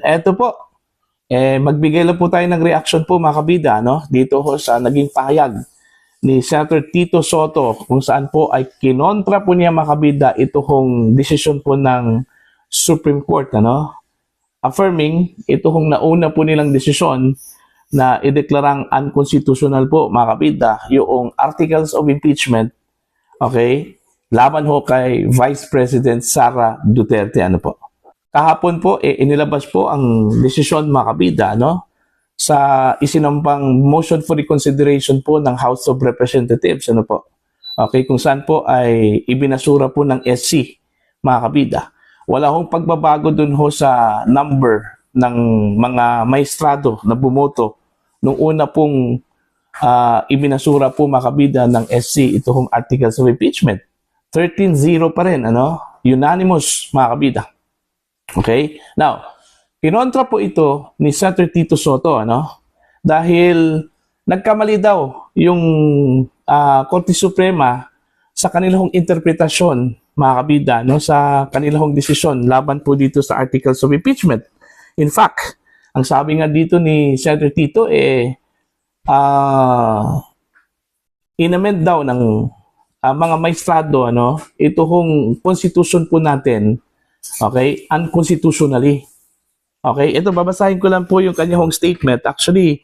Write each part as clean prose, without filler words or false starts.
Eto po, magbigay lang po tayo ng reaction po mga kabida, no? Dito ho sa naging pahayag ni Senator Tito Soto kung saan po ay kinontra po niya mga kabida ito hong desisyon po ng Supreme Court, ano? Affirming ito hong nauna po nilang desisyon na ideklarang unconstitutional po mga kabida yung articles of impeachment, okay? Laban ho kay Vice President Sara Duterte, ano po. Kahapon po, inilabas po ang desisyon mga kabida, no? Sa isinampang motion for reconsideration po ng House of Representatives, ano po? Okay, kung saan po ay ibinasura po ng SC, mga kabida. Wala hong pagbabago dun ho sa number ng mga maestrado na bumoto nung una pong ibinasura po mga kabida ng SC ito hong articles of impeachment. 13-0 pa rin, ano? Unanimous, mga kabida. Okay? Now, kinontra po ito ni Senator Tito Soto, ano? Dahil nagkamali daw yung Korte Suprema sa kanilang interpretasyon, mga kabida, no? Sa kanilang desisyon laban po dito sa articles of impeachment. In fact, ang sabi nga dito ni Senator Tito, inamend daw ng mga maestrado, ano? Ito hong constitution po natin, okay, unconstitutionally. Okay, ito babasahin ko lang po yung kanyang statement. Actually,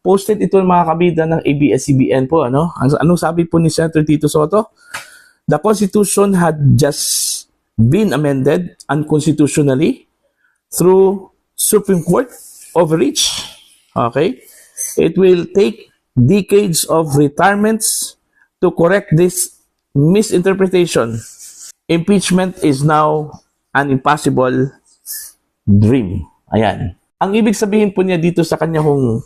posted ito ng mga kabida ng ABS-CBN po, ano? Anong sabi po ni Senator Tito Soto? The Constitution had just been amended unconstitutionally through Supreme Court overreach. Okay? It will take decades of retirements to correct this misinterpretation. Impeachment is now an impossible dream. Ayan. Ang ibig sabihin po niya dito sa kanyang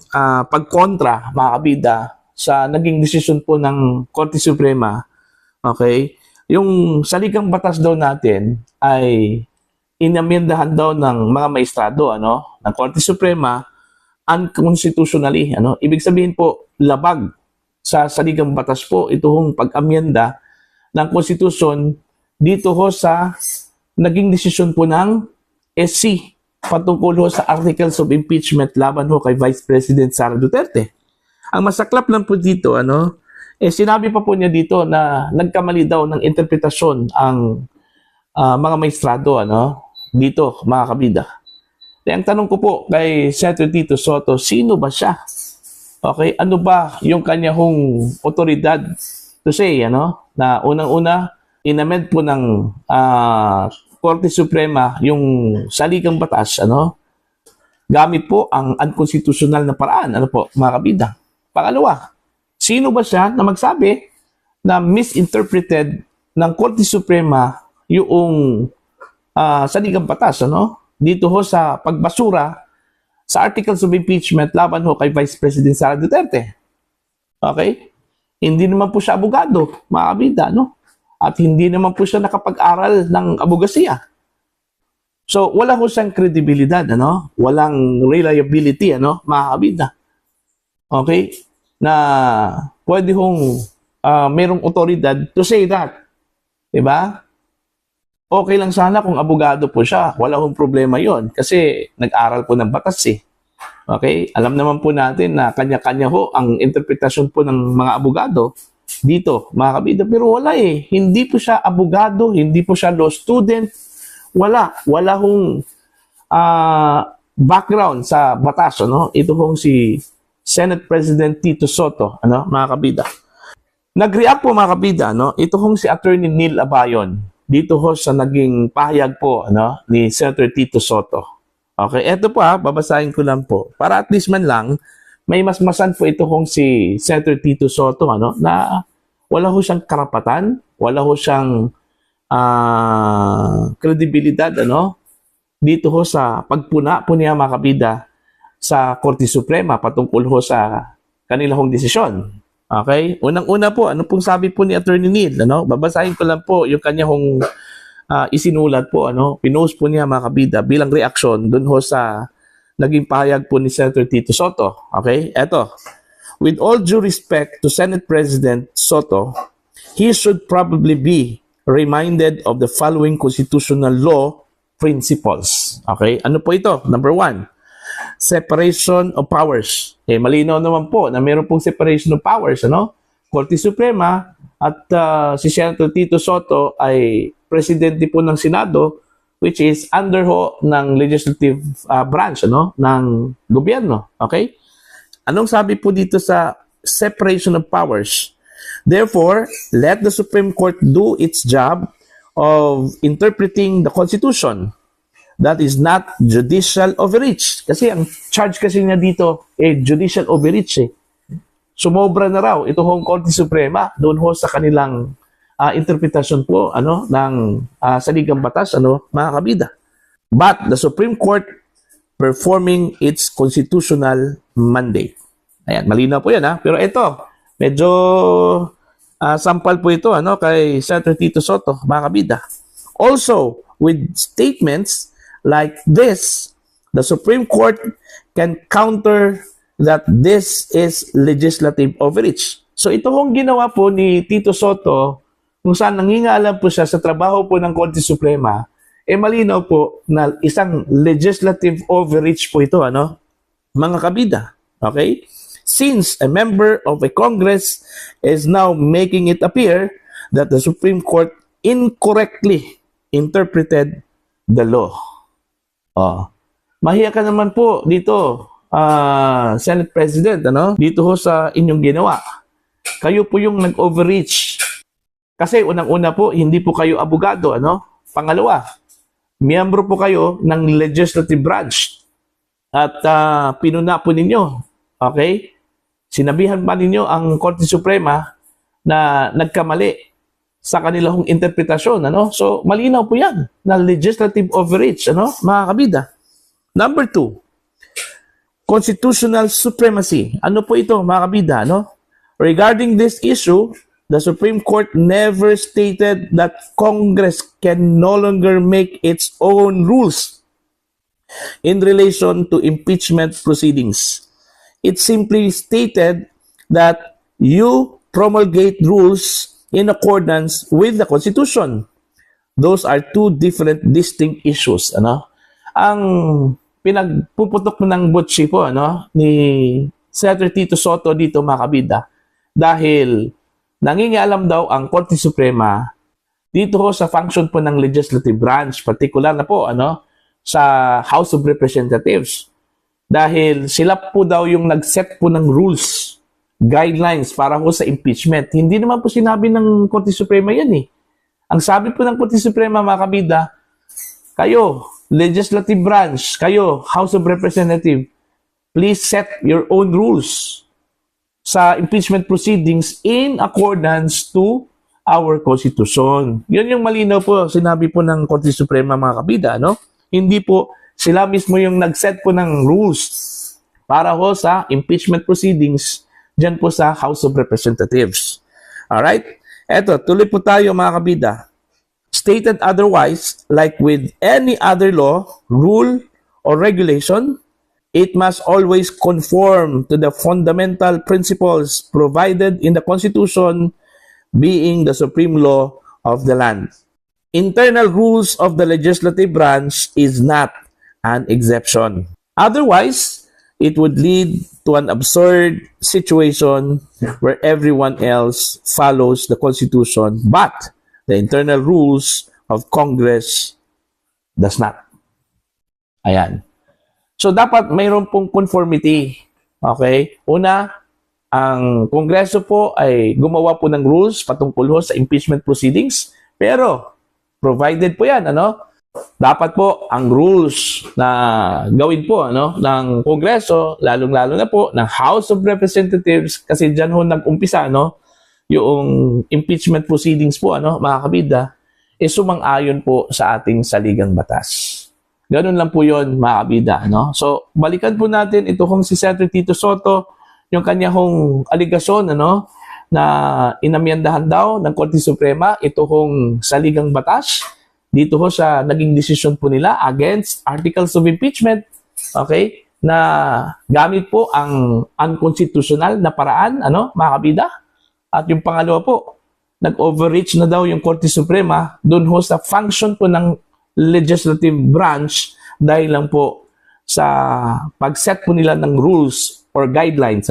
pagkontra, mga kabida, sa naging desisyon po ng Korte Suprema, okay, yung saligang batas daw natin ay inamyendahan daw ng mga maestrado, ano, ng Korte Suprema unconstitutionally, ano. Ibig sabihin po, labag sa saligang batas po itong pag-amyenda ng konstitusyon dito ho sa naging desisyon po ng SC patungkol ho sa articles of impeachment laban ho kay Vice President Sara Duterte. Ang masaklap lang po dito, ano, sinabi pa po niya dito na nagkamali daw ng interpretasyon ang mga maestrado, ano, dito, mga kabida. Ang tanong ko po kay Senator Tito Soto, sino ba siya? Okay, ano ba yung kanyang otoridad to say, ano, na unang-una, inamend po ng Korte Suprema yung saligang batas, ano, gamit po ang unconstitutional na paraan, ano po, mga kabida. Pangalawa, sino ba siya na magsabi na misinterpreted ng Korte Suprema yung saligang batas, ano, dito ho sa pagbasura sa articles of impeachment laban ho kay Vice President Sara Duterte. Okay? Hindi naman po siya abogado, mga kabida, no? At hindi naman po siya nakapag-aral ng abogasiya. So, wala ho siyang kredibilidad, ano? Walang reliability, ano? Mga kabida. Okay? Na pwede hong merong otoridad to say that. Diba? Okay lang sana kung abogado po siya. Wala hong problema yon kasi nag-aral po ng batas eh. Okay? Alam naman po natin na kanya-kanya ho ang interpretasyon po ng mga abogado dito, mga kabida. Pero wala eh. Hindi po siya abogado, hindi po siya law student. Wala hong background sa batas, ano? Ito hong si Senate President Tito Soto, ano, mga kabida. Nag-react po, mga kabida, no? Ito hong si Attorney Neil Abayon dito ho sa naging pahayag po, ano, ni Senator Tito Soto. Okay, eto po babasahin ko lang po. Para at least man lang, may masmasan po ito hong si Senator Tito Soto, ano, na wala ho siyang karapatan, wala ho siyang kredibilidad, ano, dito ho sa pagpuna po niya, mga kabida, sa Korte Suprema patungkol ho sa kanilang desisyon. Okay? Unang-una po, ano pong sabi po ni Attorney Neil, ano? Babasahin ko lang po yung kanyang isinulat po, ano? Pinost po niya, mga kabida, bilang reaksyon dun ho sa naging pahayag po ni Senator Tito Soto. Okay? Eto. With all due respect to Senate President Soto, he should probably be reminded of the following constitutional law principles. Okay? Ano po ito? Number 1, separation of powers. Malinaw naman po na meron pong separation of powers, ano? Korte Suprema at si Senator Tito Sotto ay presidente po ng Senado, which is under ho ng legislative branch, ano? Ng gobyerno. Okay? Anong sabi po dito sa separation of powers? Therefore, let the Supreme Court do its job of interpreting the Constitution. That is not judicial overreach. Kasi ang charge kasi niya dito, judicial overreach. Sumobra na raw ito hong Korte Suprema doon ho sa kanilang interpretasyon po ng saligang batas, mga kabida. But the Supreme Court performing its constitutional mandate. Ayan, malinaw po yan, ha? Pero ito, medyo sampal po ito kay Senator Tito Sotto, mga kabida. Also, with statements like this, the Supreme Court can counter that this is legislative overreach. So ito hong ginawa po ni Tito Sotto, kung saan nangingaalam po siya sa trabaho po ng Korte Suprema, malinaw po na isang legislative overreach po ito, mga kabida. Okay? Since a member of a Congress is now making it appear that the Supreme Court incorrectly interpreted the law. Mahiya ka naman po dito, Senate President, dito ho sa inyong ginawa. Kayo po yung nag-overreach. Kasi unang-una po, hindi po kayo abogado, Pangalawa, miyembro po kayo ng legislative branch. At pinuna po ninyo, okay? Sinabihan pa ninyo ang Korte Suprema na nagkamali sa kanilang interpretasyon, So, malinaw po yan na legislative overreach, mga kabida. Number 2, constitutional supremacy. Ano po ito, mga kabida, Regarding this issue, the Supreme Court never stated that Congress can no longer make its own rules in relation to impeachment proceedings. It simply stated that you promulgate rules in accordance with the Constitution. Those are two different, distinct issues. Ang pinagpuputok ng butsi po, ni Senator Tito Sotto dito, mga kabida, dahil nangingialam daw ang Korte Suprema dito ho sa function po ng legislative branch, particular na po sa House of Representatives. Dahil sila po daw yung nag-set po ng rules, guidelines para ho sa impeachment. Hindi naman po sinabi ng Korte Suprema yan Ang sabi po ng Korte Suprema, mga kabida, kayo, legislative branch, kayo, House of Representatives, please set your own rules sa impeachment proceedings in accordance to our Constitution. Yun yung malinaw po, sinabi po ng Korte Suprema, mga kabida, Hindi po sila mismo yung nag-set po ng rules para ho sa impeachment proceedings dyan po sa House of Representatives. Alright? Eto, tuloy po tayo, mga kabida. Stated otherwise, like with any other law, rule, or regulation, it must always conform to the fundamental principles provided in the Constitution, being the supreme law of the land. Internal rules of the legislative branch is not an exception. Otherwise, it would lead to an absurd situation where everyone else follows the Constitution, but the internal rules of Congress does not. Ayan. So, dapat mayroon pong conformity. Okay? Una, ang Kongreso po ay gumawa po ng rules patungkol ho sa impeachment proceedings, pero provided po yan, dapat po ang rules na gawin po ng Kongreso, lalong-lalo na po ng House of Representatives, kasi dyan ho nag-umpisa yung impeachment proceedings po, mga kabida, sumang-ayon po sa ating saligang batas. Ganun lang po yun, mga kabida. So, balikan po natin ito kung si Senator Tito Sotto, yung kanya hong aligasyon na inamyandahan daw ng Korte Suprema, ito hong saligang batas. Dito ho sa naging desisyon po nila against articles of impeachment, okay, na gamit po ang unconstitutional na paraan, mga kabida. At yung pangalawa po, nag-overreach na daw yung Korte Suprema doon ho sa function po ng legislative branch dahil lang po sa pag-set po nila ng rules or guidelines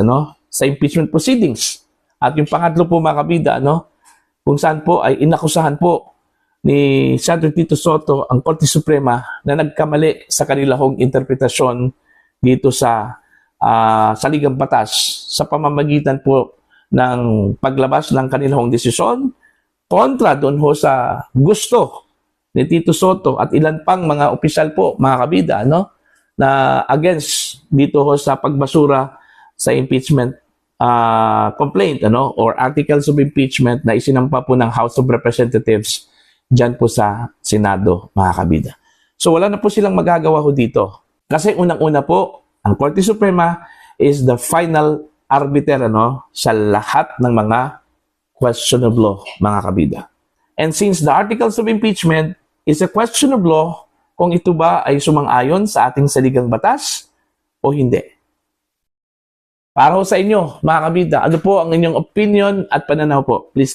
sa impeachment proceedings. At yung pangatlo po mga kabida, kung saan po ay inakusahan po ni Senator Tito Soto ang Korte Suprema na nagkamali sa kanila hong interpretasyon dito sa saligang batas sa pamamagitan po ng paglabas ng kanilang desisyon kontra doon ho sa gusto ni Tito Soto at ilan pang mga opisyal po, mga kabida, na against dito ho sa pagbasura sa impeachment complaint or articles of impeachment na isinampa po ng House of Representatives dyan po sa Senado, mga kabida. So wala na po silang magagawa ho dito. Kasi unang-una po, ang Korte Suprema is the final arbiter sa lahat ng mga question of law, mga kabida. And since the articles of impeachment is a question of law, kung ito ba ay sumang-ayon sa ating saligang batas o hindi. Para ho sa inyo, mga kabida, ano po ang inyong opinion at pananaw po? Please